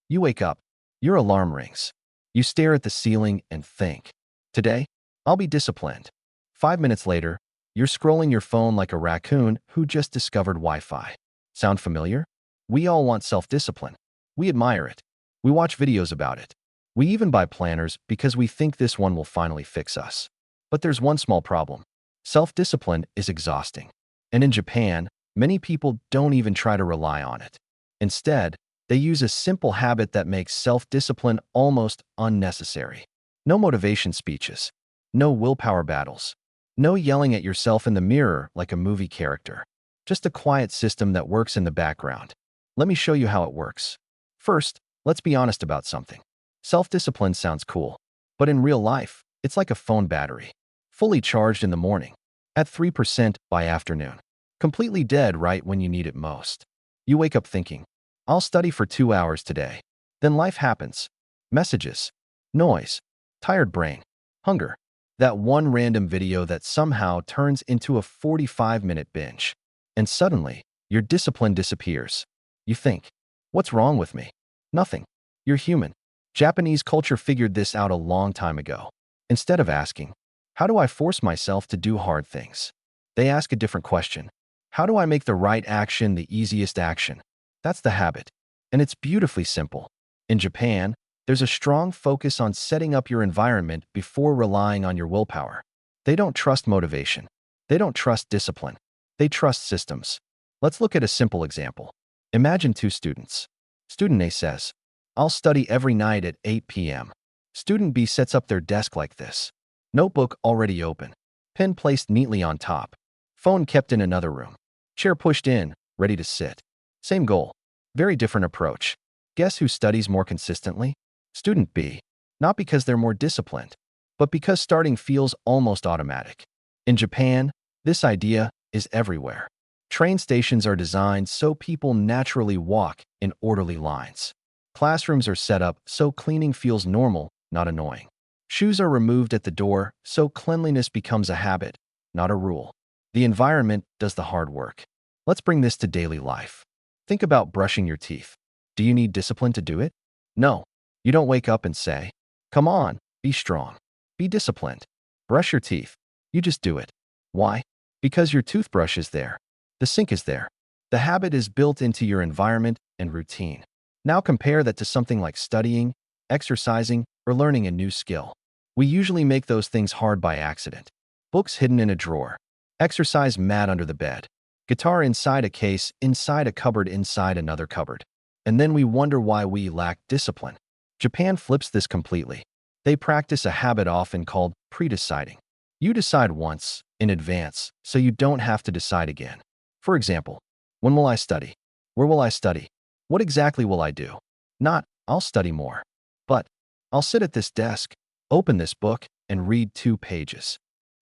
You wake up. Your alarm rings. You stare at the ceiling and think, today, I'll be disciplined. 5 minutes later, you're scrolling your phone like a raccoon who just discovered Wi-Fi. Sound familiar? We all want self-discipline. We admire it. We watch videos about it. We even buy planners because we think this one will finally fix us. But there's one small problem. Self-discipline is exhausting. And in Japan, many people don't even try to rely on it. Instead, they use a simple habit that makes self-discipline almost unnecessary. No motivation speeches. No willpower battles. No yelling at yourself in the mirror like a movie character. Just a quiet system that works in the background. Let me show you how it works. First, let's be honest about something. Self-discipline sounds cool, but in real life, it's like a phone battery. Fully charged in the morning, at 3% by afternoon. Completely dead right when you need it most. You wake up thinking, I'll study for 2 hours today. Then life happens. Messages, noise, tired brain, hunger. That one random video that somehow turns into a 45-minute binge. And suddenly, your discipline disappears. You think, what's wrong with me? Nothing. You're human. Japanese culture figured this out a long time ago. Instead of asking, how do I force myself to do hard things? They ask a different question. How do I make the right action the easiest action? That's the habit. And it's beautifully simple. In Japan, there's a strong focus on setting up your environment before relying on your willpower. They don't trust motivation. They don't trust discipline. They trust systems. Let's look at a simple example. Imagine two students. Student A says, I'll study every night at 8 p.m. Student B sets up their desk like this. Notebook already open. Pen placed neatly on top. Phone kept in another room. Chair pushed in, ready to sit. Same goal. Very different approach. Guess who studies more consistently? Student B. Not because they're more disciplined, but because starting feels almost automatic. In Japan, this idea is everywhere. Train stations are designed so people naturally walk in orderly lines. Classrooms are set up so cleaning feels normal, not annoying. Shoes are removed at the door so cleanliness becomes a habit, not a rule. The environment does the hard work. Let's bring this to daily life. Think about brushing your teeth. Do you need discipline to do it? No. You don't wake up and say, come on, be strong, be disciplined. Brush your teeth. You just do it. Why? Because your toothbrush is there. The sink is there. The habit is built into your environment and routine. Now compare that to something like studying, exercising, or learning a new skill. We usually make those things hard by accident. Books hidden in a drawer. Exercise mat under the bed. Guitar inside a case, inside a cupboard, inside another cupboard. And then we wonder why we lack discipline. Japan flips this completely. They practice a habit often called pre-deciding. You decide once, in advance, so you don't have to decide again. For example, when will I study? Where will I study? What exactly will I do? Not, I'll study more. But, I'll sit at this desk, open this book, and read 2 pages.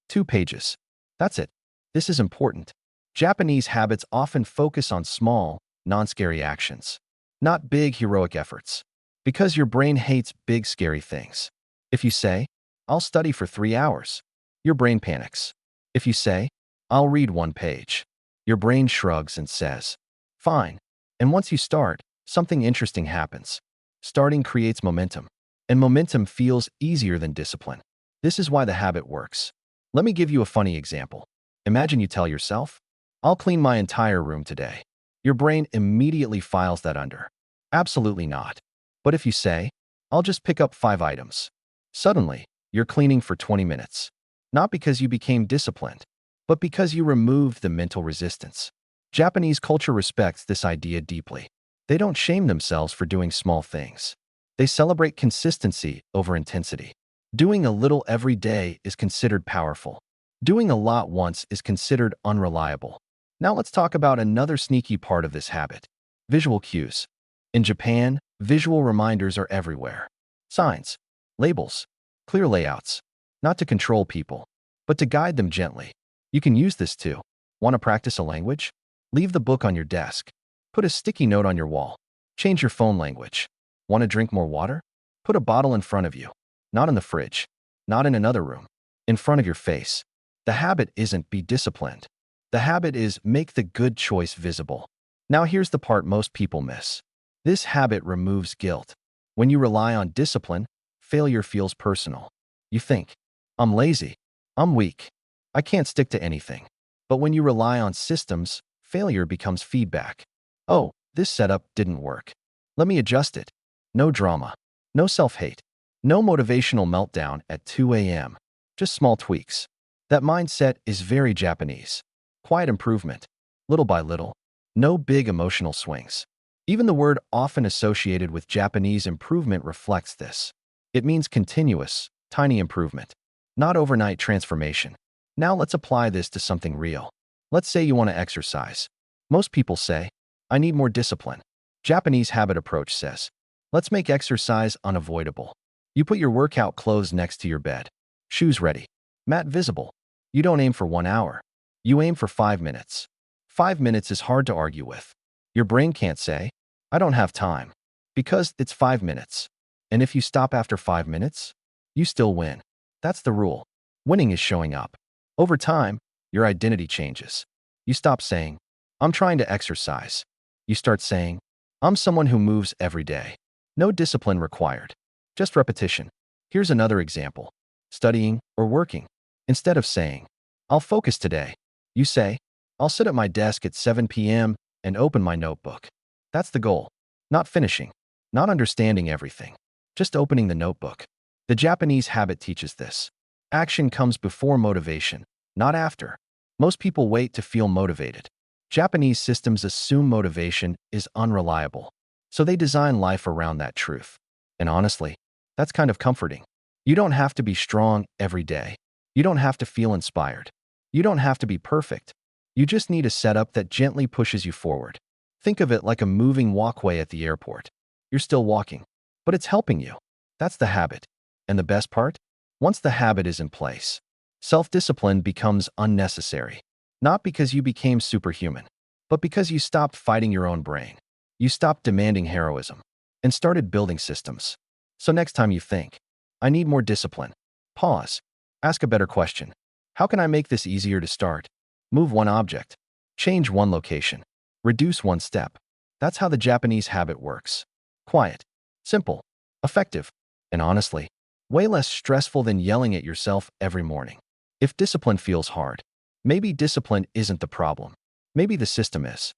2 pages. That's it. This is important. Japanese habits often focus on small, non-scary actions, not big heroic efforts, because your brain hates big scary things. If you say, I'll study for 3 hours, your brain panics. If you say, I'll read 1 page, your brain shrugs and says, fine. And once you start, something interesting happens. Starting creates momentum, and momentum feels easier than discipline. This is why the habit works. Let me give you a funny example. Imagine you tell yourself, I'll clean my entire room today. Your brain immediately files that under. Absolutely not. But if you say, I'll just pick up 5 items, suddenly, you're cleaning for 20 minutes. Not because you became disciplined, but because you removed the mental resistance. Japanese culture respects this idea deeply. They don't shame themselves for doing small things. They celebrate consistency over intensity. Doing a little every day is considered powerful. Doing a lot once is considered unreliable. Now let's talk about another sneaky part of this habit. Visual cues. In Japan, visual reminders are everywhere. Signs, labels, clear layouts. Not to control people, but to guide them gently. You can use this too. Want to practice a language? Leave the book on your desk. Put a sticky note on your wall. Change your phone language. Want to drink more water? Put a bottle in front of you. Not in the fridge. Not in another room. In front of your face. The habit isn't be disciplined. The habit is make the good choice visible. Now here's the part most people miss. This habit removes guilt. When you rely on discipline, failure feels personal. You think, I'm lazy, I'm weak, I can't stick to anything. But when you rely on systems, failure becomes feedback. Oh, this setup didn't work. Let me adjust it. No drama, no self-hate, no motivational meltdown at 2 a.m. Just small tweaks. That mindset is very Japanese. Quiet improvement, little by little, no big emotional swings. Even the word often associated with Japanese improvement reflects this. It means continuous, tiny improvement, not overnight transformation. Now let's apply this to something real. Let's say you want to exercise. Most people say, I need more discipline. Japanese habit approach says, let's make exercise unavoidable. You put your workout clothes next to your bed, shoes ready, mat visible. You don't aim for 1 hour. You aim for 5 minutes. 5 minutes is hard to argue with. Your brain can't say, I don't have time, because it's 5 minutes. And if you stop after 5 minutes, you still win. That's the rule. Winning is showing up. Over time, your identity changes. You stop saying, I'm trying to exercise. You start saying, I'm someone who moves every day. No discipline required. Just repetition. Here's another example. Studying or working. Instead of saying, I'll focus today, you say, I'll sit at my desk at 7 p.m. and open my notebook. That's the goal. Not finishing, not understanding everything, just opening the notebook. The Japanese habit teaches this. Action comes before motivation, not after. Most people wait to feel motivated. Japanese systems assume motivation is unreliable, so they design life around that truth. And honestly, that's kind of comforting. You don't have to be strong every day. You don't have to feel inspired. You don't have to be perfect. You just need a setup that gently pushes you forward. Think of it like a moving walkway at the airport. You're still walking, but it's helping you. That's the habit. And the best part? Once the habit is in place, self-discipline becomes unnecessary. Not because you became superhuman, but because you stopped fighting your own brain. You stopped demanding heroism and started building systems. So next time you think, I need more discipline, pause. Ask a better question. How can I make this easier to start? Move one object. Change one location. Reduce one step. That's how the Japanese habit works. Quiet, simple, effective, and honestly, way less stressful than yelling at yourself every morning. If discipline feels hard, maybe discipline isn't the problem. Maybe the system is.